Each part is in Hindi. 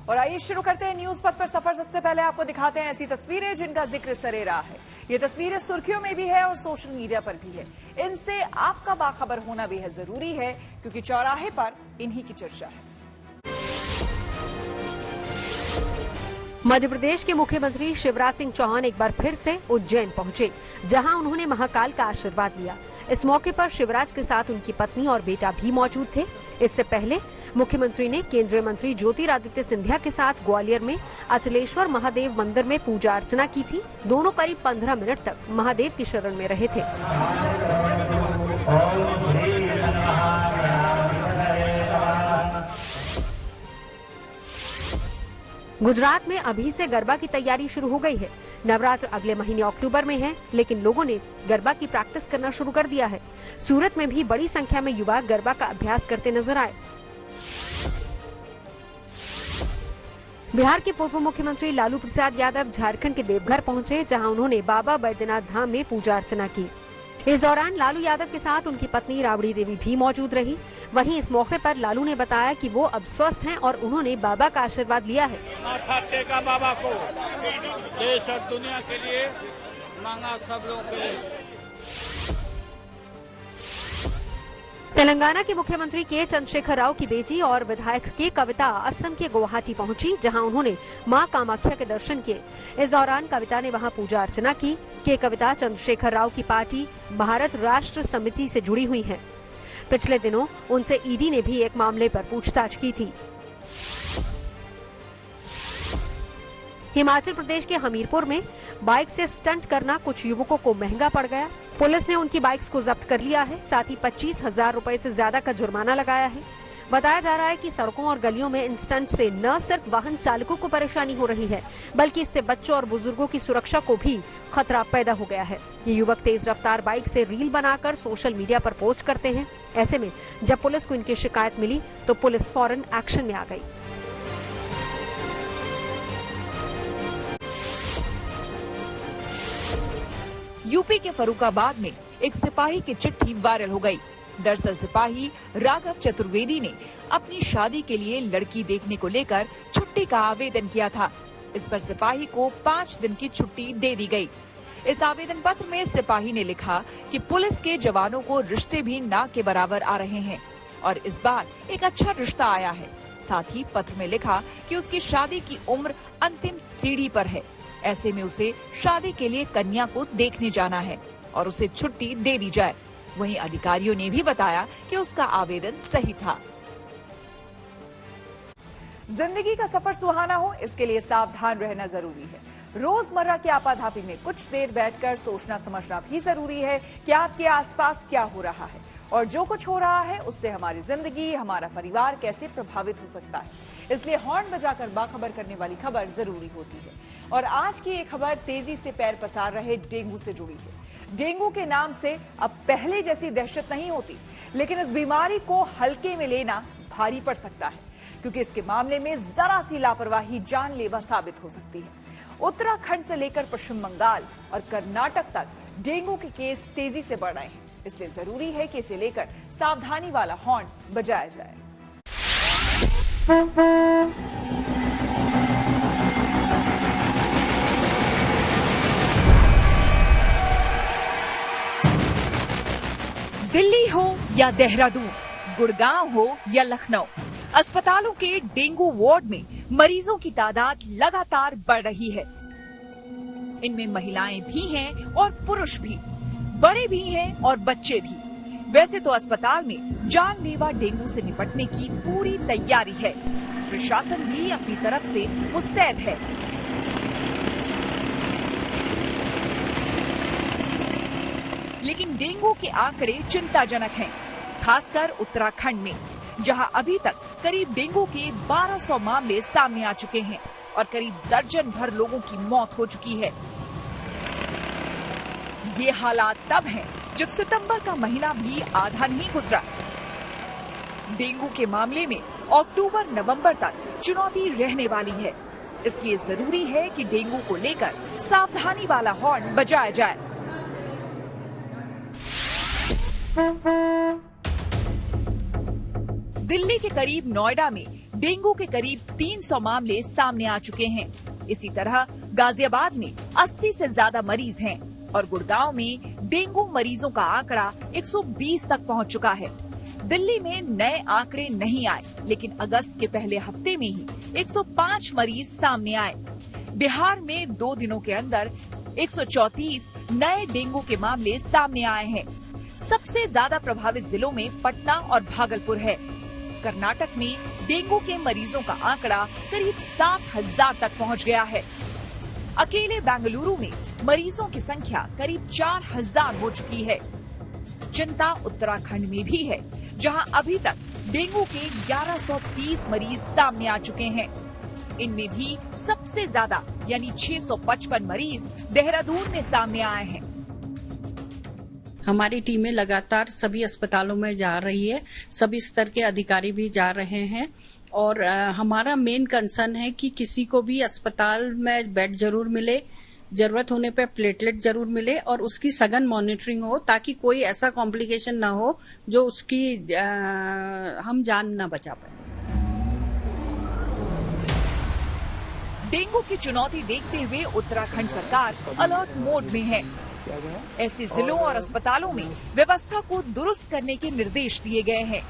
और आइए शुरू करते हैं न्यूज पथ पर सफर। सबसे पहले आपको दिखाते हैं ऐसी तस्वीरें जिनका जिक्र सरेराह है। ये तस्वीरें सुर्खियों में भी है और सोशल मीडिया पर भी है। इनसे आपका बाखबर होना बेहद जरूरी है क्योंकि चौराहे पर इन्हीं की चर्चा है। मध्य प्रदेश के मुख्यमंत्री शिवराज सिंह चौहान एक बार फिर से उज्जैन पहुंचे, जहां उन्होंने महाकाल का आशीर्वाद लिया। इस मौके पर शिवराज के साथ उनकी पत्नी और बेटा भी मौजूद थे। इससे पहले मुख्यमंत्री ने केंद्रीय मंत्री ज्योतिरादित्य सिंधिया के साथ ग्वालियर में अचलेश्वर महादेव मंदिर में पूजा अर्चना की थी। दोनों करीब 15 मिनट तक महादेव की शरण में रहे थे। गुजरात में अभी से गरबा की तैयारी शुरू हो गई है। नवरात्र अगले महीने अक्टूबर में है, लेकिन लोगों ने गरबा की प्रैक्टिस करना शुरू कर दिया है। सूरत में भी बड़ी संख्या में युवा गरबा का अभ्यास करते नजर आए। बिहार के पूर्व मुख्यमंत्री लालू प्रसाद यादव झारखंड के देवघर पहुंचे, जहां उन्होंने बाबा बैद्यनाथ धाम में पूजा अर्चना की। इस दौरान लालू यादव के साथ उनकी पत्नी राबड़ी देवी भी मौजूद रही। वहीं इस मौके पर लालू ने बताया कि वो अब स्वस्थ हैं और उन्होंने बाबा का आशीर्वाद लिया है। माथा टेका बाबा को, देश और दुनिया के लिए मांगा सब लोगों के लिए। तेलंगाना के मुख्यमंत्री के चंद्रशेखर राव की बेटी और विधायक के कविता असम के गुवाहाटी पहुंची, जहां उन्होंने मां कामाख्या के दर्शन किए। इस दौरान कविता ने वहां पूजा अर्चना की। के कविता चंद्रशेखर राव की पार्टी भारत राष्ट्र समिति से जुड़ी हुई है। पिछले दिनों उनसे ईडी ने भी एक मामले पर पूछताछ की थी। हिमाचल प्रदेश के हमीरपुर में बाइक से स्टंट करना कुछ युवकों को महंगा पड़ गया। पुलिस ने उनकी बाइक्स को जब्त कर लिया है, साथ ही 25,000 रुपए से ज्यादा का जुर्माना लगाया है। बताया जा रहा है कि सड़कों और गलियों में इन स्टंट से न सिर्फ वाहन चालकों को परेशानी हो रही है, बल्कि इससे बच्चों और बुजुर्गों की सुरक्षा को भी खतरा पैदा हो गया है। ये युवक तेज रफ्तार बाइक से रील बनाकर सोशल मीडिया पर पोस्ट करते हैं। ऐसे में जब पुलिस को इनकी शिकायत मिली तो पुलिस फौरन एक्शन में आ गई। यूपी के फर्रुखाबाद में एक सिपाही की चिट्ठी वायरल हो गई। दरअसल सिपाही राघव चतुर्वेदी ने अपनी शादी के लिए लड़की देखने को लेकर छुट्टी का आवेदन किया था। इस पर सिपाही को 5 दिन की छुट्टी दे दी गई। इस आवेदन पत्र में सिपाही ने लिखा कि पुलिस के जवानों को रिश्ते भी ना के बराबर आ रहे हैं और इस बार एक अच्छा रिश्ता आया है। साथ ही पत्र में लिखा कि उसकी शादी की उम्र अंतिम सीढ़ी पर है। ऐसे में उसे शादी के लिए कन्या को देखने जाना है और उसे छुट्टी दे दी जाए। वहीं अधिकारियों ने भी बताया कि उसका आवेदन सही था। जिंदगी का सफर सुहाना हो, इसके लिए सावधान रहना जरूरी है। रोजमर्रा की आपाधापी में कुछ देर बैठकर सोचना समझना भी जरूरी है कि आपके आसपास क्या हो रहा है और जो कुछ हो रहा है उससे हमारी जिंदगी, हमारा परिवार कैसे प्रभावित हो सकता है। इसलिए हॉर्न बजाकर बाखबर करने वाली खबर जरूरी होती है। और आज की ये खबर तेजी से पैर पसार रहे डेंगू से जुड़ी है। डेंगू के नाम से अब पहले जैसी दहशत नहीं होती, लेकिन इस बीमारी को हल्के में लेना भारी पड़ सकता है, क्योंकि इसके मामले में जरा सी लापरवाही जानलेवा साबित हो सकती है। उत्तराखंड से लेकर पश्चिम बंगाल और कर्नाटक तक डेंगू के केस तेजी से बढ़ रहे हैं। इसलिए जरूरी है कि इसे लेकर सावधानी वाला हॉर्न बजाया जाए। दिल्ली हो या देहरादून, गुड़गांव हो या लखनऊ, अस्पतालों के डेंगू वार्ड में मरीजों की तादाद लगातार बढ़ रही है। इनमें महिलाएं भी हैं और पुरुष भी, बड़े भी हैं और बच्चे भी। वैसे तो अस्पताल में जानलेवा डेंगू से निपटने की पूरी तैयारी है। प्रशासन भी अपनी तरफ से मुस्तैद है। लेकिन डेंगू के आंकड़े चिंताजनक हैं, खासकर उत्तराखंड में, जहां अभी तक करीब डेंगू के 1200 मामले सामने आ चुके हैं और करीब दर्जन भर लोगों की मौत हो चुकी है। ये हालात तब हैं जब सितंबर का महीना भी आधा नहीं गुजरा। डेंगू के मामले में अक्टूबर नवंबर तक चुनौती रहने वाली है। इसलिए जरूरी है कि डेंगू को लेकर सावधानी वाला हॉर्न बजाया जाए। दिल्ली के करीब नोएडा में डेंगू के करीब 300 मामले सामने आ चुके हैं। इसी तरह गाजियाबाद में 80 से ज्यादा मरीज हैं और गुड़गांव में डेंगू मरीजों का आंकड़ा 120 तक पहुंच चुका है। दिल्ली में नए आंकड़े नहीं आए, लेकिन अगस्त के पहले हफ्ते में ही 105 मरीज सामने आए। बिहार में 2 दिनों के अंदर 134 नए डेंगू के मामले सामने आए हैं। सबसे ज्यादा प्रभावित जिलों में पटना और भागलपुर है। कर्नाटक में डेंगू के मरीजों का आंकड़ा करीब 7,000 तक पहुंच गया है। अकेले बेंगलुरु में मरीजों की संख्या करीब 4,000 हो चुकी है। चिंता उत्तराखंड में भी है, जहां अभी तक डेंगू के 1130 मरीज सामने आ चुके हैं। इनमें भी सबसे ज्यादा यानी 655 मरीज देहरादून में सामने आए हैं। हमारी टीमें लगातार सभी अस्पतालों में जा रही है, सभी स्तर के अधिकारी भी जा रहे हैं और हमारा मेन कंसर्न है कि किसी को भी अस्पताल में बेड जरूर मिले, जरूरत होने पे प्लेटलेट जरूर मिले और उसकी सघन मॉनिटरिंग हो ताकि कोई ऐसा कॉम्प्लिकेशन ना हो जो उसकी हम जान न बचा पाए। डेंगू की चुनौती देखते हुए उत्तराखंड सरकार अलर्ट मोड में है। ऐसे जिलों और अस्पतालों में व्यवस्था को दुरुस्त करने के निर्देश दिए गए हैं।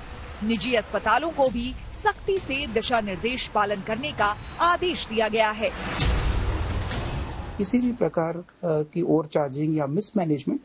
निजी अस्पतालों को भी सख्ती से दिशा निर्देश पालन करने का आदेश दिया गया है। किसी भी प्रकार की ओवर चार्जिंग या मिसमैनेजमेंट,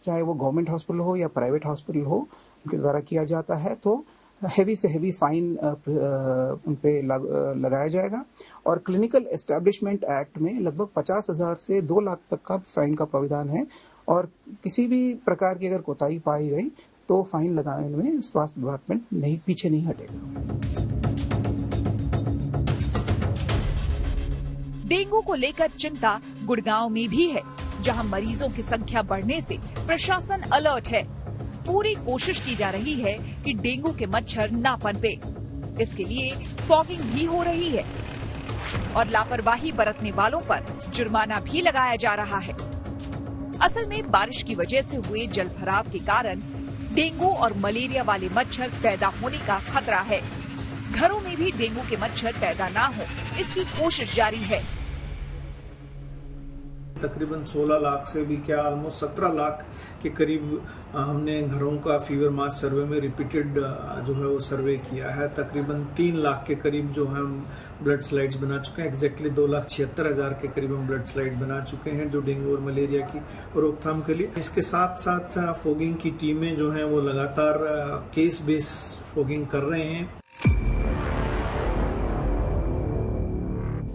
चाहे वो गवर्नमेंट हॉस्पिटल हो या प्राइवेट हॉस्पिटल हो, उनके द्वारा किया जाता है तो हेवी से हेवी फाइन उन पे लगाया जाएगा। और क्लिनिकल एस्टैब्लिशमेंट एक्ट में लगभग 50,000 से 2 लाख तक का फाइन का प्रावधान है और किसी भी प्रकार की अगर कोताही पाई गई तो फाइन लगाने में स्वास्थ्य डिपार्टमेंट पीछे नहीं हटेगा। डेंगू को लेकर चिंता गुड़गांव में भी है, जहां मरीजों की संख्या बढ़ने से प्रशासन अलर्ट है। पूरी कोशिश की जा रही है कि डेंगू के मच्छर ना पनपे। इसके लिए फॉगिंग भी हो रही है और लापरवाही बरतने वालों पर जुर्माना भी लगाया जा रहा है। असल में बारिश की वजह से हुए जलभराव के कारण डेंगू और मलेरिया वाले मच्छर पैदा होने का खतरा है। घरों में भी डेंगू के मच्छर पैदा ना हो, इसकी कोशिश जारी है। तकरीबन 16 लाख से भी क्या ऑलमोस्ट 17 लाख के करीब हमने घरों का फीवर मास सर्वे में रिपीटेड जो है वो सर्वे किया है। तकरीबन 3 लाख के करीब जो है हम ब्लड स्लाइड्स बना चुके हैं। एग्जैक्टली 2,76,000 के करीब हम ब्लड स्लाइड बना चुके हैं जो डेंगू और मलेरिया की रोकथाम के लिए। इसके साथ साथ फॉगिंग की टीमें जो हैं वो लगातार केस बेस फॉगिंग कर रहे हैं।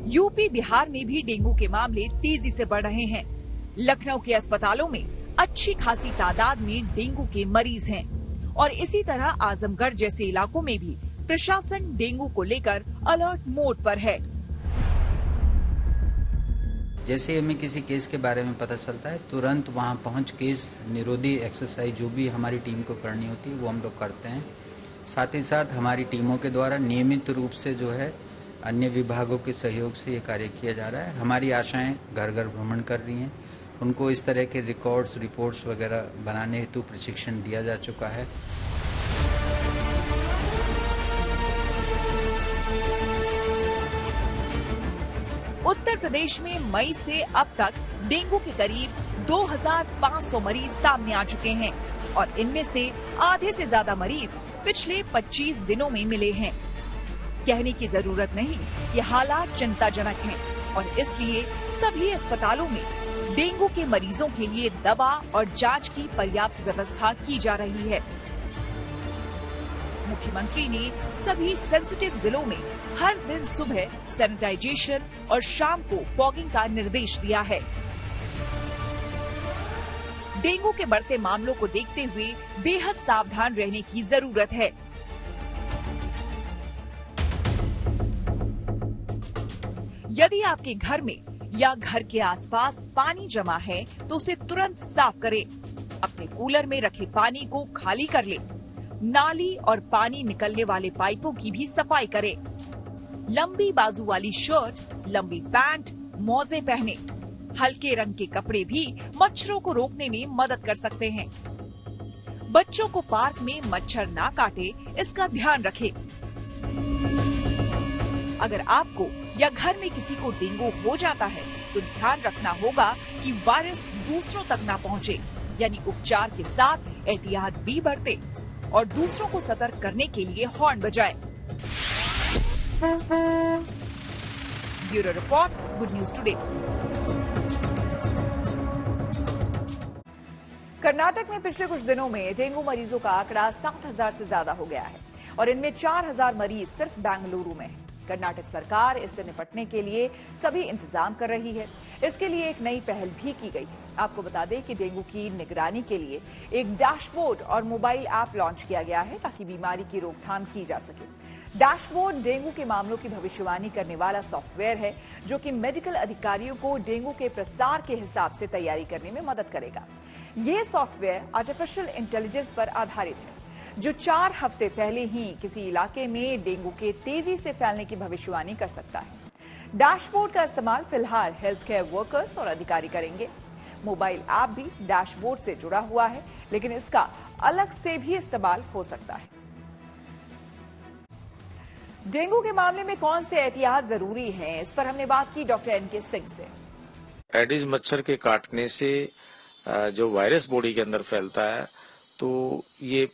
यूपी बिहार में भी डेंगू के मामले तेजी से बढ़ रहे हैं। लखनऊ के अस्पतालों में अच्छी खासी तादाद में डेंगू के मरीज हैं और इसी तरह आजमगढ़ जैसे इलाकों में भी प्रशासन डेंगू को लेकर अलर्ट मोड पर है। जैसे हमें किसी केस के बारे में पता चलता है, तुरंत वहां पहुंच केस निरोधी एक्सरसाइज जो भी हमारी टीम को करनी होती है वो हम लोग करते हैं। साथ ही साथ हमारी टीमों के द्वारा नियमित रूप से जो है अन्य विभागों के सहयोग से ये कार्य किया जा रहा है। हमारी आशाएं घर घर भ्रमण कर रही हैं, उनको इस तरह के रिपोर्ट्स वगैरह बनाने हेतु प्रशिक्षण दिया जा चुका है। उत्तर प्रदेश में मई से अब तक डेंगू के करीब 2,500 मरीज सामने आ चुके हैं और इनमें से आधे से ज्यादा मरीज पिछले 25 दिनों में मिले हैं। कहने की जरूरत नहीं, ये हालात चिंताजनक हैं और इसलिए सभी अस्पतालों में डेंगू के मरीजों के लिए दवा और जांच की पर्याप्त व्यवस्था की जा रही है। मुख्यमंत्री ने सभी सेंसिटिव जिलों में हर दिन सुबह सैनिटाइजेशन और शाम को फॉगिंग का निर्देश दिया है। डेंगू के बढ़ते मामलों को देखते हुए बेहद सावधान रहने की जरूरत है। यदि आपके घर में या घर के आसपास पानी जमा है तो उसे तुरंत साफ करें। अपने कूलर में रखे पानी को खाली कर लें। नाली और पानी निकलने वाले पाइपों की भी सफाई करें। लंबी बाजू वाली शर्ट, लंबी पैंट, मोजे पहने। हल्के रंग के कपड़े भी मच्छरों को रोकने में मदद कर सकते हैं। बच्चों को पार्क में मच्छर ना काटे, इसका ध्यान रखें। अगर आपको या घर में किसी को डेंगू हो जाता है तो ध्यान रखना होगा कि वायरस दूसरों तक ना पहुंचे, यानी उपचार के साथ एहतियात भी बरते और दूसरों को सतर्क करने के लिए हॉर्न बजाएं। Bureau report, good news today. Karnataka में पिछले कुछ दिनों में डेंगू मरीजों का आंकड़ा 7,000 से ज्यादा हो गया है और इनमें 4,000 मरीज सिर्फ बेंगलुरु में हैं। कर्नाटक सरकार इससे निपटने के लिए सभी इंतजाम कर रही है। इसके लिए एक नई पहल भी की गई है। आपको बता दें कि डेंगू की निगरानी के लिए एक डैशबोर्ड और मोबाइल ऐप लॉन्च किया गया है ताकि बीमारी की रोकथाम की जा सके। डैशबोर्ड डेंगू के मामलों की भविष्यवाणी करने वाला सॉफ्टवेयर है जो कि मेडिकल अधिकारियों को डेंगू के प्रसार के हिसाब से तैयारी करने में मदद करेगा। ये सॉफ्टवेयर आर्टिफिशियल इंटेलिजेंस पर आधारित है जो 4 हफ्ते पहले ही किसी इलाके में डेंगू के तेजी से फैलने की भविष्यवाणी कर सकता है। डैशबोर्ड का इस्तेमाल फिलहाल हेल्थ केयर वर्कर्स और अधिकारी करेंगे। मोबाइल ऐप भी डैशबोर्ड से जुड़ा हुआ है, लेकिन इसका अलग से भी इस्तेमाल हो सकता है। डेंगू के मामले में कौन से एहतियात जरूरी हैं, इस पर हमने बात की डॉक्टर एनके सिंह से। एडिस मच्छर के काटने से जो वायरस बॉडी के अंदर फैलता है तो ये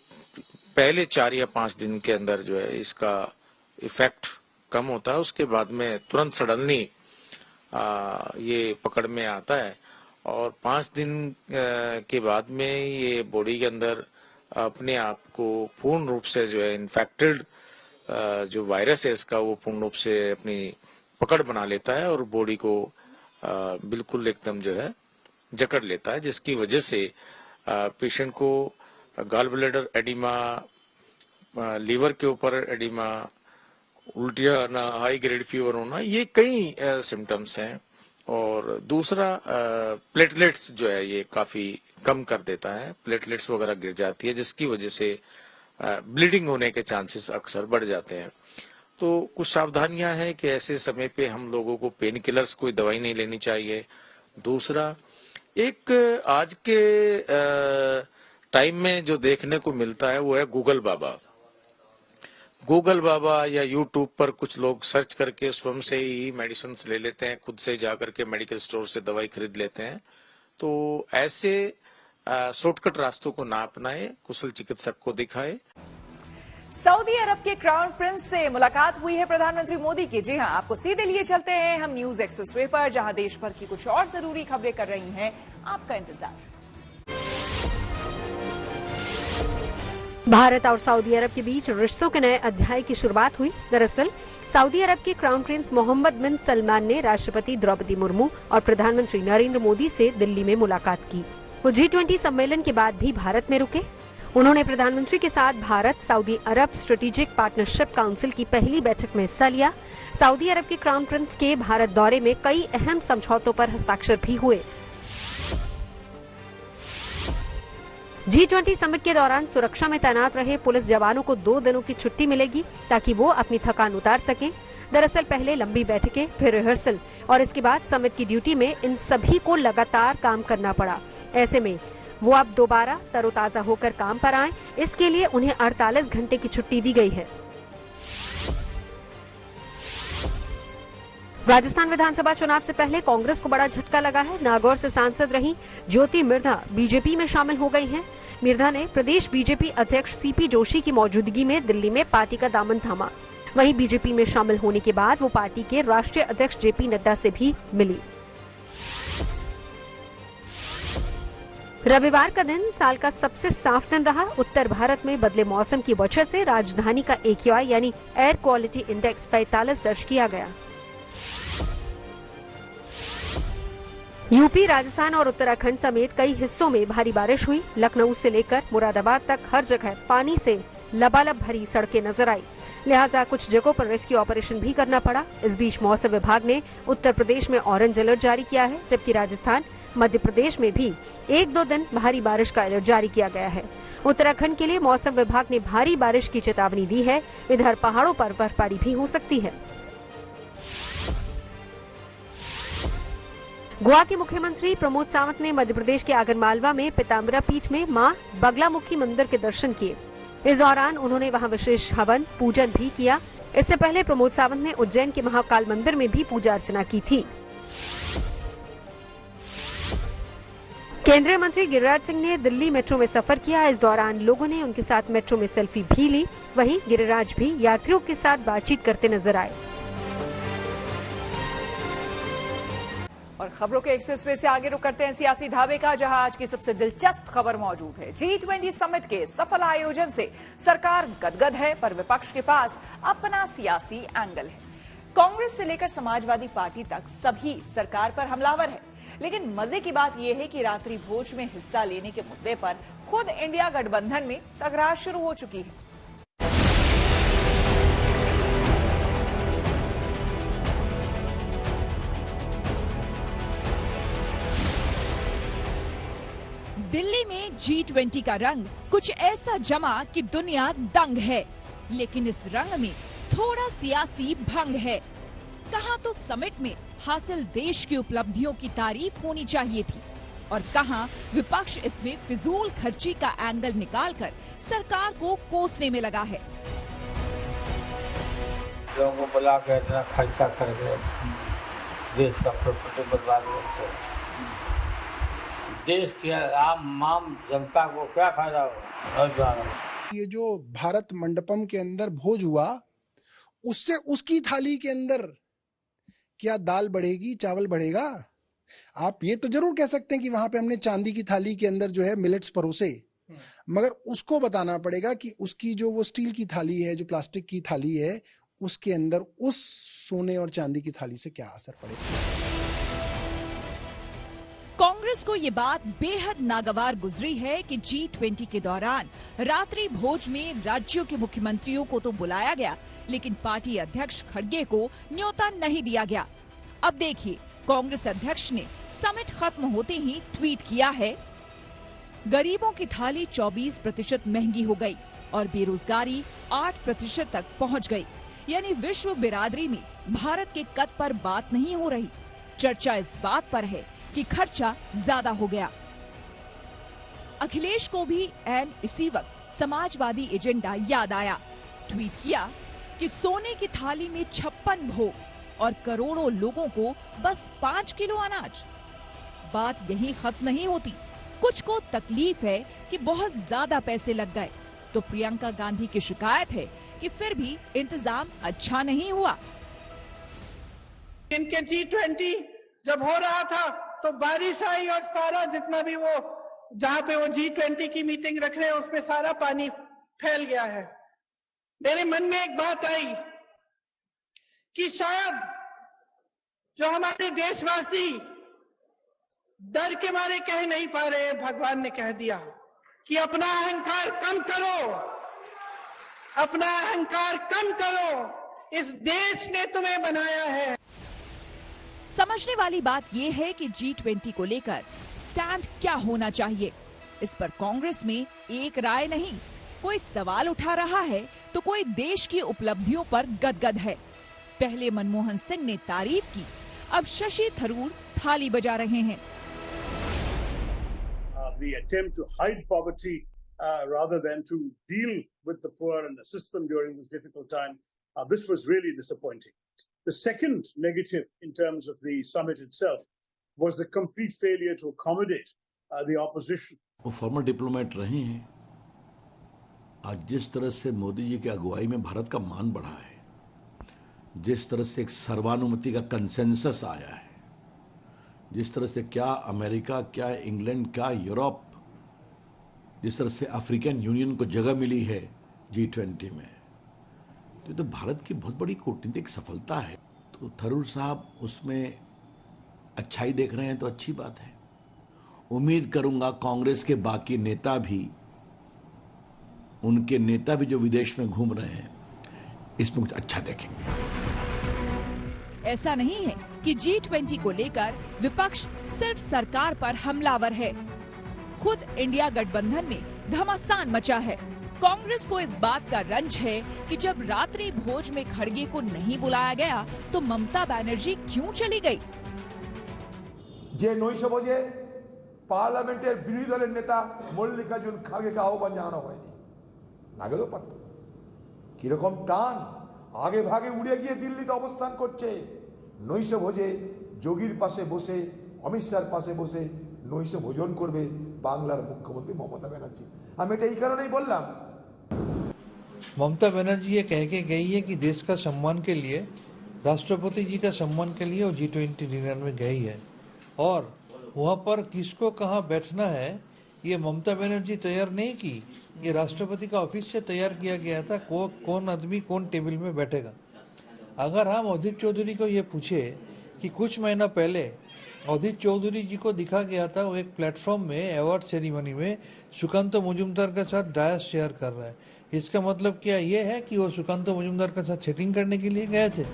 पहले 4 या 5 दिन के अंदर जो है इसका इफेक्ट कम होता है। उसके बाद में तुरंत सडनली ये पकड़ में आता है और 5 दिन के बाद में ये बॉडी के अंदर अपने आप को पूर्ण रूप से जो है इन्फेक्टेड जो वायरस है इसका वो पूर्ण रूप से अपनी पकड़ बना लेता है और बॉडी को बिल्कुल एकदम जो है जकड़ लेता है, जिसकी वजह से पेशेंट को गॉल ब्लैडर एडिमा, लीवर के ऊपर एडिमा, उल्टियाँ आना, हाई ग्रेड फीवर होना, ये कई सिम्टम्स हैं। और दूसरा प्लेटलेट्स जो है ये काफी कम कर देता है, प्लेटलेट्स वगैरह गिर जाती है जिसकी वजह से ब्लीडिंग होने के चांसेस अक्सर बढ़ जाते हैं। तो कुछ सावधानियां हैं कि ऐसे समय पे हम लोगों को पेन किलर्स कोई दवाई नहीं लेनी चाहिए। दूसरा, एक आज के टाइम में जो देखने को मिलता है वो है गूगल बाबा या यूट्यूब पर कुछ लोग सर्च करके स्वयं से ही मेडिसिन ले लेते हैं, खुद से जाकर के मेडिकल स्टोर से दवाई खरीद लेते हैं। तो ऐसे शॉर्टकट रास्तों को ना अपनाएं, कुशल चिकित्सक को दिखाएं। सऊदी अरब के क्राउन प्रिंस से मुलाकात हुई है प्रधानमंत्री मोदी की। जी हां, आपको सीधे लिए चलते हैं हम न्यूज एक्सप्रेसवे पर, जहां देश भर की कुछ और जरूरी खबरें कर रही हैं आपका इंतजार। भारत और सऊदी अरब के बीच रिश्तों के नए अध्याय की शुरुआत हुई। दरअसल सऊदी अरब के क्राउन प्रिंस मोहम्मद बिन सलमान ने राष्ट्रपति द्रौपदी मुर्मू और प्रधानमंत्री नरेंद्र मोदी से दिल्ली में मुलाकात की। वो G20 सम्मेलन के बाद भी भारत में रुके। उन्होंने प्रधानमंत्री के साथ भारत सऊदी अरब स्ट्रेटेजिक पार्टनरशिप काउंसिल की पहली बैठक में हिस्सा लिया। सऊदी अरब के क्राउन प्रिंस के भारत दौरे में कई अहम समझौतों पर हस्ताक्षर भी हुए। G20 समिट के दौरान सुरक्षा में तैनात रहे पुलिस जवानों को 2 दिनों की छुट्टी मिलेगी ताकि वो अपनी थकान उतार सकें। दरअसल पहले लंबी बैठकें, फिर रिहर्सल और इसके बाद समिट की ड्यूटी में इन सभी को लगातार काम करना पड़ा। ऐसे में वो अब दोबारा तरोताजा होकर काम पर आए, इसके लिए उन्हें 48 घंटे की छुट्टी दी गई है। राजस्थान विधानसभा चुनाव से पहले कांग्रेस को बड़ा झटका लगा है। नागौर से सांसद रही ज्योति मिर्धा बीजेपी में शामिल हो गई हैं। मिर्धा ने प्रदेश बीजेपी अध्यक्ष सीपी जोशी की मौजूदगी में दिल्ली में पार्टी का दामन थामा। वहीं बीजेपी में शामिल होने के बाद वो पार्टी के राष्ट्रीय अध्यक्ष जेपी नड्डा से भी मिली। रविवार का दिन साल का सबसे साफ दिन रहा। उत्तर भारत में बदले मौसम की वजह से राजधानी का AQI यानी एयर क्वालिटी इंडेक्स 45 दर्ज किया गया। यूपी, राजस्थान और उत्तराखंड समेत कई हिस्सों में भारी बारिश हुई। लखनऊ से लेकर मुरादाबाद तक हर जगह पानी से लबालब भरी सड़कें नजर आई, लिहाजा कुछ जगहों पर रेस्क्यू ऑपरेशन भी करना पड़ा। इस बीच मौसम विभाग ने उत्तर प्रदेश में ऑरेंज अलर्ट जारी किया है, जबकि राजस्थान, मध्य प्रदेश में भी 1-2 दिन भारी बारिश का अलर्ट जारी किया गया है। उत्तराखंड के लिए मौसम विभाग ने भारी बारिश की चेतावनी दी है। इधर पहाड़ों पर बर्फबारी भी हो सकती है। गोवा के मुख्यमंत्री प्रमोद सावंत ने मध्य प्रदेश के आगरमालवा में पीताम्बरा पीठ में मां बगलामुखी मंदिर के दर्शन किए। इस दौरान उन्होंने वहां विशेष हवन पूजन भी किया। इससे पहले प्रमोद सावंत ने उज्जैन के महाकाल मंदिर में भी पूजा अर्चना की थी। केंद्रीय मंत्री गिरिराज सिंह ने दिल्ली मेट्रो में सफर किया। इस दौरान लोगों ने उनके साथ मेट्रो में सेल्फी भी ली। वहीं गिरिराज भी यात्रियों के साथ बातचीत करते नजर आए। और खबरों के एक्सप्रेसवे से आगे रुक करते हैं सियासी ढाबे का, जहां आज की सबसे दिलचस्प खबर मौजूद है। G20 समिट के सफल आयोजन से सरकार गदगद है, पर विपक्ष के पास अपना सियासी एंगल है। कांग्रेस से लेकर समाजवादी पार्टी तक सभी सरकार पर हमलावर है। लेकिन मजे की बात यह है कि रात्रि भोज में हिस्सा लेने के मुद्दे पर खुद इंडिया गठबंधन में तकरार शुरू हो चुकी है। दिल्ली में G20 का रंग कुछ ऐसा जमा कि दुनिया दंग है, लेकिन इस रंग में थोड़ा सियासी भंग है। कहाँ तो समिट में हासिल देश की उपलब्धियों की तारीफ होनी चाहिए थी, और कहाँ विपक्ष इसमें फिजूल खर्ची का एंगल निकालकर सरकार को कोसने में लगा है। लोगों को बुला कर इतना खर्चा कर गए, देश का प्रॉपर्टी बर्बाद करते हैं। देश की आम जनता को क्या फायदा होगा? ये जो भारत मंडपम के अंदर भोज हुआ, उससे उसकी थाली के अंदर क्या दाल बढ़ेगी, चावल बढ़ेगा? आप ये तो जरूर कह सकते हैं कि वहां पे हमने चांदी की थाली के अंदर जो है मिलेट्स परोसे, मगर उसको बताना पड़ेगा कि उसकी जो वो स्टील की थाली है, जो प्लास्टिक की थाली है, उसके अंदर उस सोने और चांदी की थाली से क्या असर पड़ेगा। कांग्रेस को ये बात बेहद नागवार गुजरी है कि G20 के दौरान रात्रि भोज में राज्यों के मुख्यमंत्रियों को तो बुलाया गया, लेकिन पार्टी अध्यक्ष खड़गे को न्योता नहीं दिया गया। अब देखिए, कांग्रेस अध्यक्ष ने समिट खत्म होते ही ट्वीट किया है, गरीबों की थाली 24% महंगी हो गई और बेरोजगारी 8% तक पहुंच गई। यानी विश्व बिरादरी में भारत के कद पर बात नहीं हो रही, चर्चा इस बात पर है कि खर्चा ज्यादा हो गया। अखिलेश को भी ऐन इसी वक्त समाजवादी एजेंडा याद आया। ट्वीट किया कि सोने की थाली में 56 भोग और करोड़ों लोगों को बस 5 किलो अनाज। बात यहीं खत्म नहीं होती, कुछ को तकलीफ है कि बहुत ज्यादा पैसे लग गए, तो प्रियंका गांधी की शिकायत है कि फिर भी इंतजाम अच्छा नहीं हुआ। इनके G20 जब हो रहा था तो बारिश आई और सारा जितना भी वो जहां पे वो G20 की मीटिंग रख रहे हैं उसमें सारा पानी फैल गया है। मेरे मन में एक बात आई कि शायद जो हमारे देशवासी डर के मारे कह नहीं पा रहे हैं, भगवान ने कह दिया कि अपना अहंकार कम करो, अपना अहंकार कम करो, इस देश ने तुम्हें बनाया है। समझने वाली बात यह है कि G20 को लेकर स्टैंड क्या होना चाहिए। इस पर कांग्रेस में एक राय नहीं, कोई सवाल उठा रहा है तो कोई देश की उपलब्धियों पर गदगद है। पहले मनमोहन सिंह ने तारीफ की, अब शशि थरूर थाली बजा रहे हैं। The attempt to hide poverty rather than to deal with the poor and assist them during this difficult time, this was really disappointing. The second negative in terms of the summit itself was the complete failure to accommodate the opposition. वो फॉर्मर डिप्लोमेट रहे हैं। आज जिस तरह से मोदी जी की अगुवाई में भारत का मान बढ़ा है, जिस तरह से एक सर्वानुमति का कंसेंसस आया है, जिस तरह से क्या अमेरिका, क्या इंग्लैंड, क्या यूरोप, जिस तरह से अफ्रीकन यूनियन को जगह मिली है G20 में, तो भारत की बहुत बड़ी कूटनीतिक सफलता है। तो थरूर साहब उसमें अच्छाई देख रहे हैं तो अच्छी बात है। उम्मीद करूंगा कांग्रेस के बाकी नेता भी, उनके नेता भी जो विदेश में घूम रहे हैं, इसमें कुछ अच्छा देखेंगे। ऐसा नहीं है कि G20 को लेकर विपक्ष सिर्फ सरकार पर हमलावर है। खुद इंडिया गठबंधन में घमासान मचा है। कांग्रेस को इस बात का रंज है कि जब रात्रि भोज में खड़गे को नहीं बुलाया गया तो ममता बनर्जी क्यों चली गई। যে নৈশ ভোজে পার্লামেন্টের বিরোধী দলের নেতা মল্লিকার্জুন খাড়গেকে আহ্বান জানানো হয়নি, লাগলেও পারত। কিরকম টান আগে ভাগে উড়ে গিয়ে দিল্লিতে অবস্থান করছে। নৈশ ভোজে যোগীর পাশে বসে, অমিত শাহর পাশে বসে নৈশ ভোজন করবে বাংলার মুখ্যমন্ত্রী মমতা ব্যানার্জি। আমি এটা এই কারণেই বললাম। ममता बनर्जी ये कह के गई है कि देश का सम्मान के लिए, राष्ट्रपति जी का सम्मान के लिए वो G20 डिनर में गई है, और वहाँ पर किसको कहाँ बैठना है ये ममता बनर्जी तैयार नहीं की, ये राष्ट्रपति का ऑफिस से तैयार किया गया था। कौन आदमी कौन टेबल में बैठेगा। अगर हम अधीर चौधरी को ये पूछे कि कुछ महीना पहले अधीर चौधरी जी को दिखा गया था वो एक प्लेटफॉर्म में अवार्ड सेरेमनी में सुकांत मुजुमदार के साथ डायस शेयर कर रहा है, इसका मतलब क्या ये है कि वो सुकांत मुजुमदार के साथ सेटिंग करने के लिए गए थे।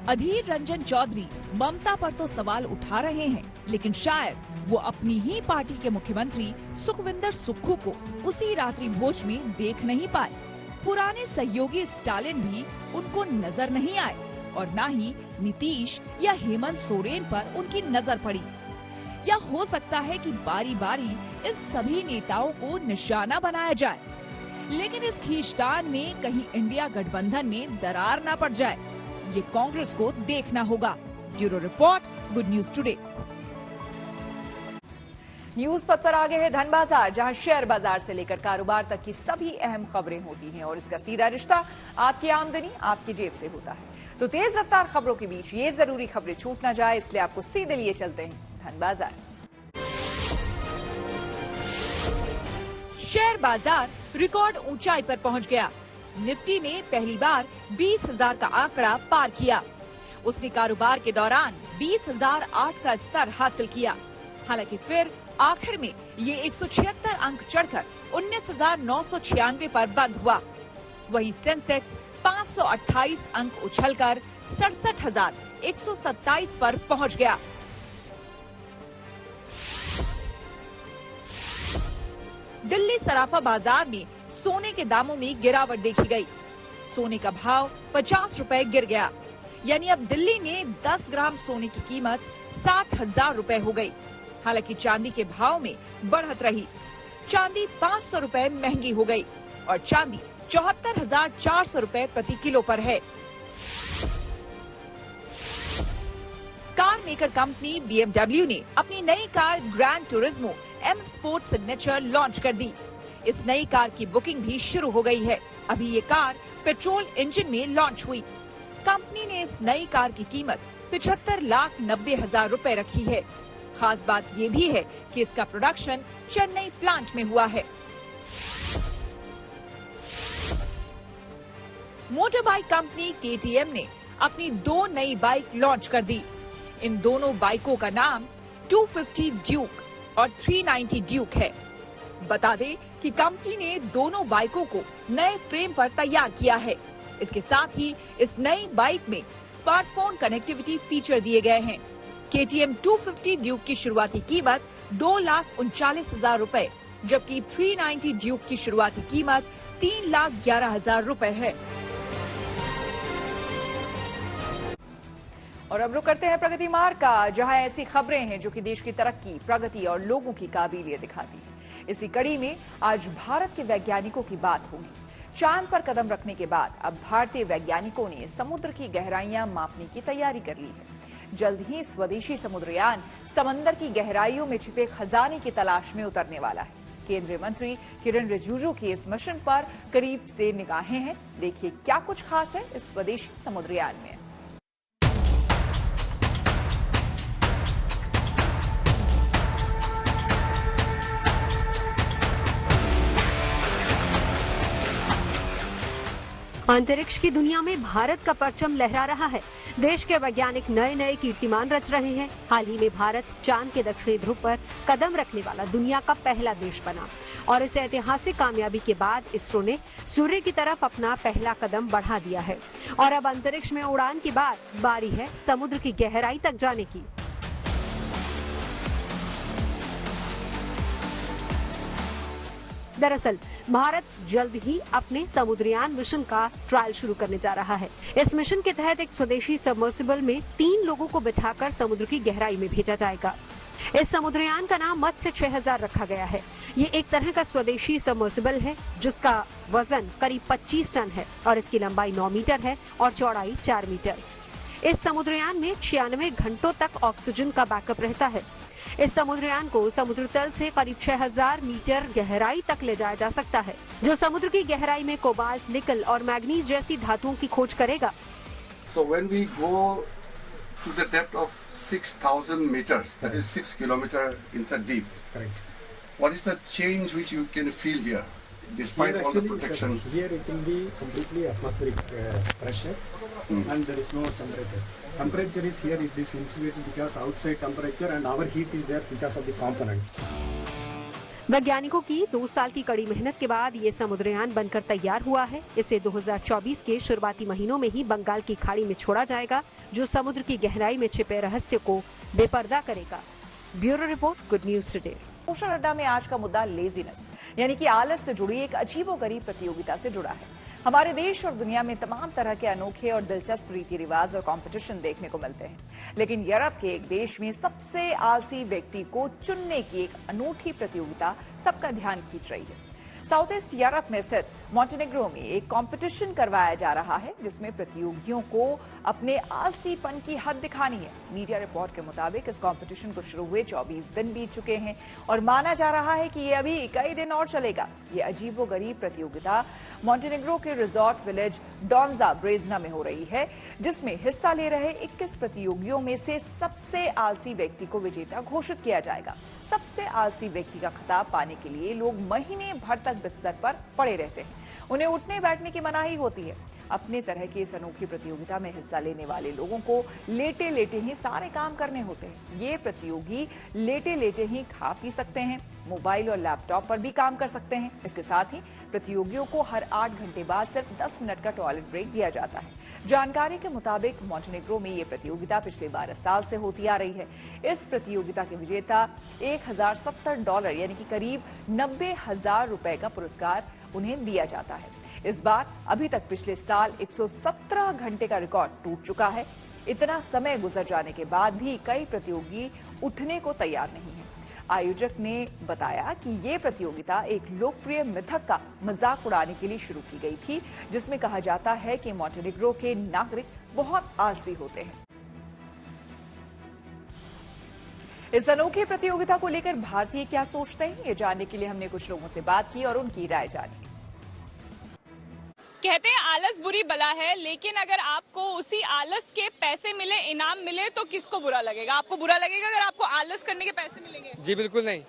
अधीर रंजन चौधरी ममता पर तो सवाल उठा रहे हैं, लेकिन शायद वो अपनी ही पार्टी के मुख्यमंत्री सुखविंदर सुक्खू को उसी रात्रि भोज में देख नहीं पाए। पुराने सहयोगी स्टालिन भी उनको नजर नहीं आए और न ही नीतीश या हेमंत सोरेन पर उनकी नजर पड़ी। या हो सकता है कि बारी बारी इन सभी नेताओं को निशाना बनाया जाए, लेकिन इस खींचतान में कहीं इंडिया गठबंधन में दरार न पड़ जाए, ये कांग्रेस को देखना होगा। Bureau report, good news today. News पथ पर आगे है धन बाजार, जहां शेयर बाजार से लेकर कारोबार तक की सभी अहम खबरें होती हैं और इसका सीधा रिश्ता आपकी आमदनी आपकी जेब से होता है। तो तेज रफ्तार खबरों के बीच ये जरूरी खबरें छूट ना जाए, इसलिए आपको सीधे लिए चलते हैं धन बाजार। शेयर बाजार रिकॉर्ड ऊंचाई पर पहुंच गया। निफ्टी ने पहली बार 20,000 का आंकड़ा पार किया। उसने कारोबार के दौरान 20,008 का स्तर हासिल किया। हालांकि फिर आखिर में ये 176 अंक चढ़कर 19,996 पर बंद हुआ। वहीं सेंसेक्स 528 अंक उछलकर 67,127 पर पहुंच गया। दिल्ली सराफा बाजार में सोने के दामों में गिरावट देखी गई। सोने का भाव 50 रुपए गिर गया, यानी अब दिल्ली में 10 ग्राम सोने की कीमत 60,000 रुपए हो गई। हालांकि चांदी के भाव में बढ़त रही। चांदी 500 रुपए महंगी हो गई और चांदी 74,400 रुपए प्रति किलो पर है। कार मेकर कंपनी BMW ने अपनी नई car grand Turismo M sport signature launch कर दी। इस नई कार की बुकिंग भी शुरू हो गई है। अभी ये कार पेट्रोल इंजन में लॉन्च हुई। कंपनी ने इस नई कार की कीमत 75,90,000 रुपए रखी है। खास बात ये भी है कि इसका प्रोडक्शन चेन्नई प्लांट में हुआ है। मोटर बाइक कंपनी KTM ने अपनी 2 नई बाइक लॉन्च कर दी। इन दोनों बाइकों का नाम 250 ड्यूक और 390 ड्यूक है। बता दें कि कंपनी ने दोनों बाइकों को नए फ्रेम पर तैयार किया है। इसके साथ ही इस नई बाइक में स्मार्टफोन कनेक्टिविटी फीचर दिए गए हैं। KTM 250 ड्यूक की शुरुआती कीमत 2,39,000 रुपए, जबकि 390 ड्यूक की शुरुआती कीमत 3,11,000 रुपए है। और अब रुक करते हैं प्रगति मार्ग का, जहां ऐसी खबरें हैं जो कि देश की तरक्की, प्रगति और लोगों की काबिलियत दिखाती है। इसी कड़ी में आज भारत के वैज्ञानिकों की बात होगी। चांद पर कदम रखने के बाद अब भारतीय वैज्ञानिकों ने समुद्र की गहराइयां मापने की तैयारी कर ली है। जल्द ही स्वदेशी समुद्रयान समंदर की गहराइयों में छिपे खजाने की तलाश में उतरने वाला है। केंद्रीय मंत्री किरण रिजिजू की इस मिशन पर करीब से निगाहें हैं। देखिए क्या कुछ खास है इस स्वदेशी समुद्रयान में। अंतरिक्ष की दुनिया में भारत का परचम लहरा रहा है। देश के वैज्ञानिक नए नए कीर्तिमान रच रहे हैं। हाल ही में भारत चांद के दक्षिणी ध्रुव पर कदम रखने वाला दुनिया का पहला देश बना और इस ऐतिहासिक कामयाबी के बाद इसरो ने सूर्य की तरफ अपना पहला कदम बढ़ा दिया है और अब अंतरिक्ष में उड़ान के बाद बारी है समुद्र की गहराई तक जाने की। दरअसल भारत जल्द ही अपने समुद्रयान मिशन का ट्रायल शुरू करने जा रहा है। इस मिशन के तहत एक स्वदेशी सबमर्सिबल में 3 लोगों को बिठाकर समुद्र की गहराई में भेजा जाएगा। इस समुद्रयान का नाम मत्स्य 6000 रखा गया है। ये एक तरह का स्वदेशी सबमर्सिबल है जिसका वजन करीब 25 टन है और इसकी लंबाई 9 मीटर है और चौड़ाई 4 मीटर। इस समुद्रयान में 96 घंटों तक ऑक्सीजन का बैकअप रहता है। इस समुद्रयान को समुद्र तल से करीब 6000 मीटर गहराई तक ले जाया जा सकता है, जो समुद्र की गहराई में कोबाल्ट, निकल और मैग्नीज जैसी धातुओं की खोज करेगा। So when we go to the depth of 6,000 meters, that is 6 kilometers inside deep. Correct. What is the change which you can feel here, despite Here all the actually, protection? sir, here it will be completely atmospheric pressure, and there is no temperature. Temperature is here, it is insulated because outside temperature and our heat is there because of the components. वैज्ञानिकों की 2 साल की कड़ी मेहनत के बाद ये समुद्रयान बनकर तैयार हुआ है। इसे 2024 के शुरुआती महीनों में ही बंगाल की खाड़ी में छोड़ा जाएगा, जो समुद्र की गहराई में छिपे रहस्य को बेपर्दा करेगा। Bureau report, good news today. Social अड्डा में आज का मुद्दा लेजीनेस यानी कि आलस से जुड़ी एक अजीबोगरीब प्रतियोगिता से जुड़ा है। हमारे देश और दुनिया में तमाम तरह के अनोखे और दिलचस्प रीति रिवाज और कंपटीशन देखने को मिलते हैं, लेकिन यूरोप के एक देश में सबसे आलसी व्यक्ति को चुनने की एक अनूठी प्रतियोगिता सबका ध्यान खींच रही है। साउथ ईस्ट यूरोप में स्थित मॉन्टेनेग्रो में एक कंपटीशन करवाया जा रहा है जिसमें प्रतियोगियों को अपने आलसीपन की हद दिखानी है। मीडिया रिपोर्ट के मुताबिक इस कंपटीशन को शुरू हुए 24 दिन बीत चुके हैं और माना जा रहा है कि ये अभी कई दिन और चलेगा। ये अजीबोगरीब प्रतियोगिता मॉन्टेनेग्रो के रिजॉर्ट विलेज डॉन्जा ब्रेजना में हो रही है, जिसमें हिस्सा ले रहे 21 प्रतियोगियों में से सबसे आलसी व्यक्ति को विजेता घोषित किया जाएगा। सबसे आलसी व्यक्ति का खिताब पाने के लिए लोग महीने भर तक बिस्तर पर पड़े रहते हैं। उन्हें उठने बैठने की मनाही होती है। अपने तरह की इस अनोखी प्रतियोगिता में हिस्सा लेने वाले लोगों को लेटे लेटे ही सारे काम करने होते हैं। ये प्रतियोगी लेटे लेटे ही खा पी सकते हैं, मोबाइल और लैपटॉप पर भी काम कर सकते हैं। इसके साथ ही प्रतियोगियों को हर 8 घंटे बाद सिर्फ 10 मिनट का टॉयलेट ब्रेक दिया जाता है। जानकारी के मुताबिक मॉन्टेनेग्रो में ये प्रतियोगिता पिछले 12 साल से होती आ रही है। इस प्रतियोगिता के विजेता $1070 यानी कि करीब 90,000 रुपए का पुरस्कार उन्हें दिया जाता है। इस बार अभी तक पिछले साल 117 घंटे का रिकॉर्ड टूट चुका है। इतना समय गुजर जाने के बाद भी कई प्रतियोगी उठने को तैयार नहीं है। आयोजक ने बताया कि ये प्रतियोगिता एक लोकप्रिय मिथक का मजाक उड़ाने के लिए शुरू की गई थी, जिसमें कहा जाता है कि मॉन्टेनेग्रो के नागरिक बहुत आलसी होते हैं। इस अनोखी प्रतियोगिता को लेकर भारतीय क्या सोचते हैं, ये जानने के लिए हमने कुछ लोगों से बात की और उनकी राय जानी। कहते हैं आलस बुरी बला है, लेकिन अगर आपको उसी आलस के पैसे मिले, इनाम मिले, तो किसको बुरा लगेगा? आपको बुरा लगेगा अगर आपको आलस करने के पैसे मिलेंगे? जी बिल्कुल नहीं।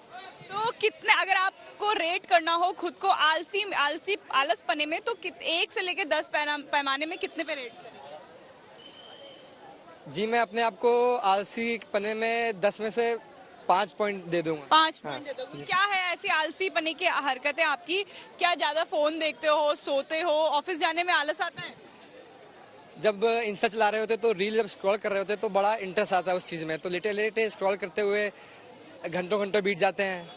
तो कितने, अगर आपको रेट करना हो खुद को आलस पने में, तो 1 से लेकर 10 पैमाने में कितने पे रेट करेंगे? जी मैं अपने आप को आलसी पने में 10 में से 5 पॉइंट दे दूंगा। 5 पॉइंट दे दोगे? क्या है ऐसी आलसी पने की हरकतें आपकी? क्या ज्यादा फोन देखते हो, सोते हो, ऑफिस जाने में आलस आता है? जब इंस्टा चला रहे होते तो रील जब स्क्रॉल कर रहे होते तो बड़ा इंटरेस्ट आता है उस चीज में, तो लेटे लेटे स्क्रॉल करते हुए घंटों घंटों बीत जाते हैं,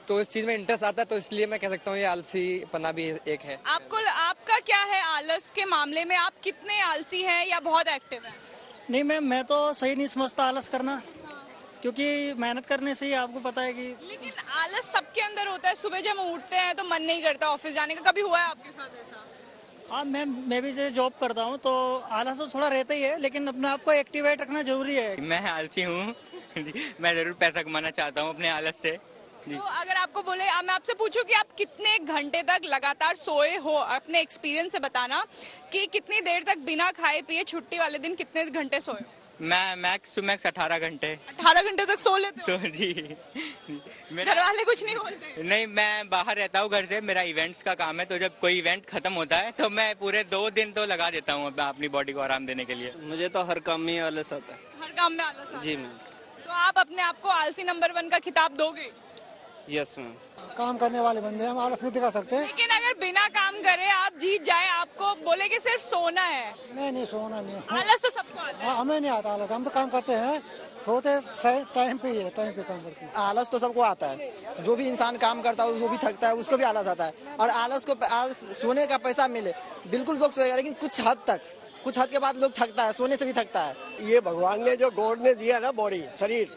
तो इस चीज में इंटरेस्ट आता है, तो इसलिए मैं कह सकता हूँ ये आलसी पना भी एक है। आपका क्या है आलस के मामले में? आप कितने आलसी हैं या बहुत एक्टिव हैं? नहीं मैम, मैं तो सही नहीं समझता आलस करना, क्योंकि मेहनत करने से ही आपको पता है कि। लेकिन आलस सबके अंदर होता है। सुबह जब हम उठते हैं तो मन नहीं करता ऑफिस जाने का। कभी हुआ है आपके साथ ऐसा? हाँ मैम, मैं भी जॉब करता हूँ तो आलस तो थोड़ा रहता ही है, लेकिन अपने आप को एक्टिवेट रखना जरूरी है। मैं आलसी हूँ मैं जरूर पैसा कमाना चाहता हूँ अपने आलस से। तो अगर आपको बोले, मैं आपसे पूछूं कि आप कितने घंटे तक लगातार सोए हो, अपने एक्सपीरियंस से बताना कि कितनी देर तक बिना खाए पिए छुट्टी वाले दिन कितने घंटे सोए हो? मैं मैक्स 18 घंटे। 18 घंटे तक सो लेते हो? जी। घर वाले कुछ नहीं बोलते? नहीं, मैं बाहर रहता हूँ घर से, मेरा इवेंट्स का काम है, तो जब कोई इवेंट खत्म होता है तो मैं पूरे 2 दिन तो लगा देता हूँ अपनी बॉडी को आराम देने के लिए। मुझे तो हर काम में आलस आता है। हर काम में आलस आता है? जी मैम। तो आप अपने आप को आलसी नंबर 1 का खिताब दोगे? Yes ma'am. काम करने वाले बंदे हम आलस नहीं दिखा सकते। लेकिन अगर बिना काम करे आप जीत जाए, आपको बोले कि सिर्फ सोना है? नहीं, सोना नहीं। आलस तो सबको आता है। हमें नहीं आता आलस, हम तो काम करते हैं, सोते टाइम पे ही है, टाइम पे काम करते हैं। आलस तो सबको आता है, जो भी इंसान काम करता है वो भी थकता है, उसको भी आलस आता है। और आलस को सोने का पैसा मिले, बिल्कुल जोक सोएगा, लेकिन कुछ हद तक कुछ हद के बाद लोग थकता है, सोने से भी थकता है। ये भगवान ने जो गॉड ने दिया ना बॉडी, शरीर,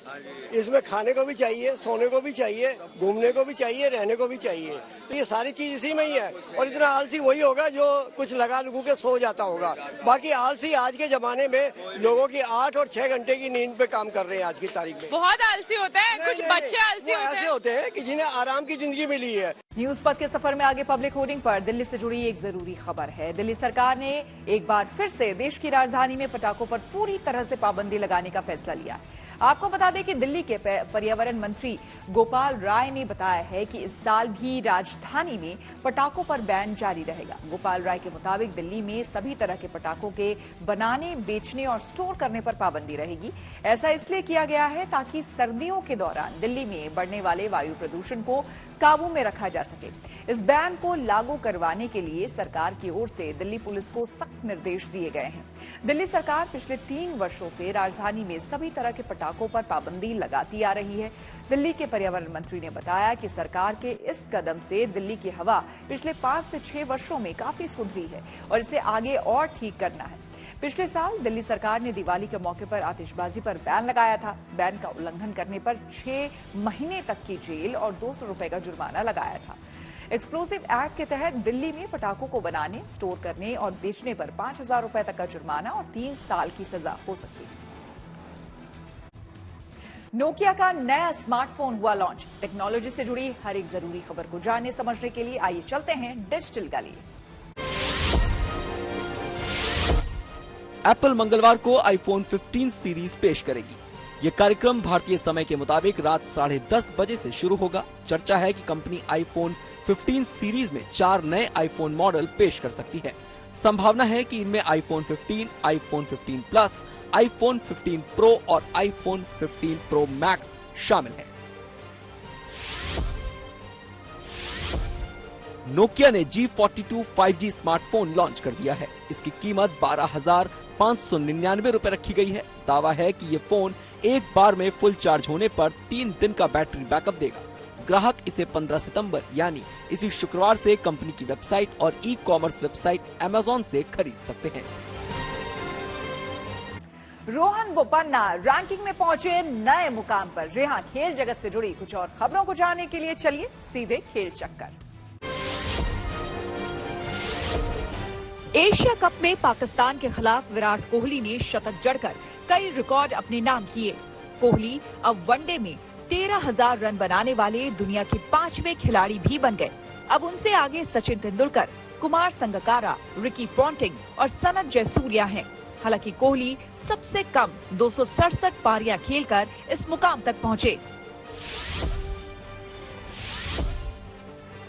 इसमें खाने को भी चाहिए, सोने को भी चाहिए, घूमने को भी चाहिए, रहने को भी चाहिए। तो ये सारी चीज इसी में ही है। और इतना आलसी वही होगा जो कुछ लगा लुगू के सो जाता होगा। बाकी आलसी आज के जमाने में लोगों की 8 और 6 घंटे की नींद पे काम कर रहे हैं आज की तारीख में। बहुत आलसी होते हैं, कुछ बच्चे आलसी ऐसे होते हैं कि जिन्हें आराम की जिंदगी मिली है। न्यूज पथ के सफर में आगे पब्लिक होर्डिंग पर दिल्ली से जुड़ी एक जरूरी खबर है। दिल्ली सरकार ने एक बार फिर से देश की राजधानी में पटाखों पर पूरी तरह से पाबंदी लगाने का फैसला लिया है। आपको बता दें कि दिल्ली के पर्यावरण मंत्री गोपाल राय ने बताया है कि इस साल भी राजधानी में पटाखों पर बैन जारी रहेगा। गोपाल राय के मुताबिक दिल्ली में सभी तरह के पटाखों के बनाने, बेचने और स्टोर करने पर पाबंदी रहेगी। ऐसा इसलिए किया गया है ताकि सर्दियों के दौरान दिल्ली में बढ़ने वाले वायु प्रदूषण को काबू में रखा जा सके। इस बैन को लागू करवाने के लिए सरकार की ओर से दिल्ली पुलिस को सख्त निर्देश दिए गए हैं। दिल्ली सरकार पिछले 3 वर्षों से राजधानी में सभी तरह के पटाखों पर पाबंदी लगाती आ रही है। दिल्ली के पर्यावरण मंत्री ने बताया कि सरकार के इस कदम से दिल्ली की हवा पिछले 5 से 6 वर्षों में काफी सुधरी है और इसे आगे और ठीक करना है। पिछले साल दिल्ली सरकार ने दिवाली के मौके पर आतिशबाजी पर बैन लगाया था। बैन का उल्लंघन करने पर 6 महीने तक की जेल और 200 रुपए का जुर्माना लगाया था। एक्सप्लोसिव एक्ट के तहत दिल्ली में पटाखों को बनाने, स्टोर करने और बेचने पर 5,000 रुपए तक का जुर्माना और 3 साल की सजा हो सकती है। नोकिया का नया स्मार्टफोन हुआ लॉन्च। टेक्नोलॉजी से जुड़ी हर एक जरूरी खबर को जानने समझने के लिए आइए चलते हैं डिजिटल गली। एप्पल मंगलवार को आईफोन 15 सीरीज पेश करेगी। ये कार्यक्रम भारतीय समय के मुताबिक रात 10:30 बजे से शुरू होगा। चर्चा है कि कंपनी आईफोन 15 सीरीज में 4 नए आईफोन मॉडल पेश कर सकती है। संभावना है कि इनमें iPhone 15, iPhone 15 plus, iPhone 15 pro और आईफोन 15 प्रो मैक्स शामिल हैं। नोकिया ने G42 5G स्मार्टफोन लॉन्च कर दिया है। इसकी कीमत 12,599 रुपए रखी गई है। दावा है कि ये फोन एक बार में फुल चार्ज होने पर 3 दिन का बैटरी बैकअप देगा। ग्राहक इसे 15 सितंबर यानी इसी शुक्रवार से कंपनी की वेबसाइट और ई-कॉमर्स वेबसाइट Amazon से खरीद सकते हैं। रोहन बोपन्ना रैंकिंग में पहुंचे नए मुकाम पर। जी हां, खेल जगत से जुड़ी कुछ और खबरों को जानने के लिए चलिए सीधे खेल चक्कर। एशिया कप में पाकिस्तान के खिलाफ विराट कोहली ने शतक जड़कर कई रिकॉर्ड अपने नाम किए। कोहली अब वनडे में 13,000 रन बनाने वाले दुनिया के 5वें खिलाड़ी भी बन गए। अब उनसे आगे सचिन तेंदुलकर, कुमार संगकारा, रिकी पॉन्टिंग और सनत जयसूर्या हैं। हालांकि कोहली सबसे कम 267 पारियां खेलकर इस मुकाम तक पहुंचे।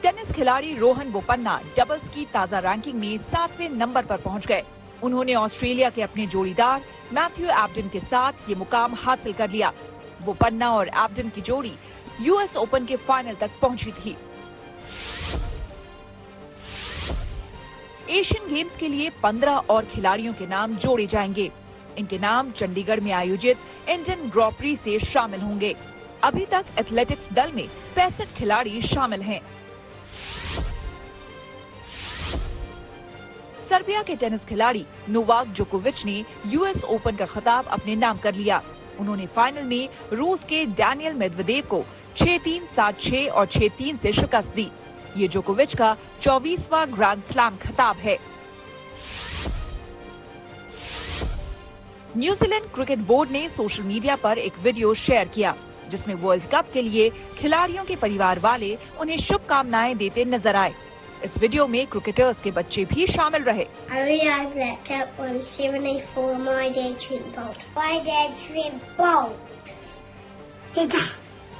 टेनिस खिलाड़ी रोहन बोपन्ना डबल्स की ताजा रैंकिंग में 7वें नंबर पर पहुंच गए। उन्होंने ऑस्ट्रेलिया के अपने जोड़ीदार मैथ्यू एब्डन के साथ ये मुकाम हासिल कर लिया। बोपन्ना और एब्डन की जोड़ी यूएस ओपन के फाइनल तक पहुंची थी। एशियन गेम्स के लिए 15 और खिलाड़ियों के नाम जोड़े जाएंगे। इनके नाम चंडीगढ़ में आयोजित इंडियन ग्रॉ प्री से शामिल होंगे। अभी तक एथलेटिक्स दल में 65 खिलाड़ी शामिल हैं। सर्बिया के टेनिस खिलाड़ी नोवाक जोकोविच ने यूएस ओपन का खिताब अपने नाम कर लिया। उन्होंने फाइनल में रूस के डैनियल मेदवेदेव को 6-3, 7-6 और 6-3 से शिकस्त दी। ये जोकोविच का 24वां ग्रैंड स्लैम खिताब है। न्यूजीलैंड क्रिकेट बोर्ड ने सोशल मीडिया पर एक वीडियो शेयर किया जिसमें वर्ल्ड कप के लिए खिलाड़ियों के परिवार वाले उन्हें शुभकामनाएं देते नजर आए। इस वीडियो में क्रिकेटर्स के बच्चे भी शामिल रहे। My dad dreamed bold.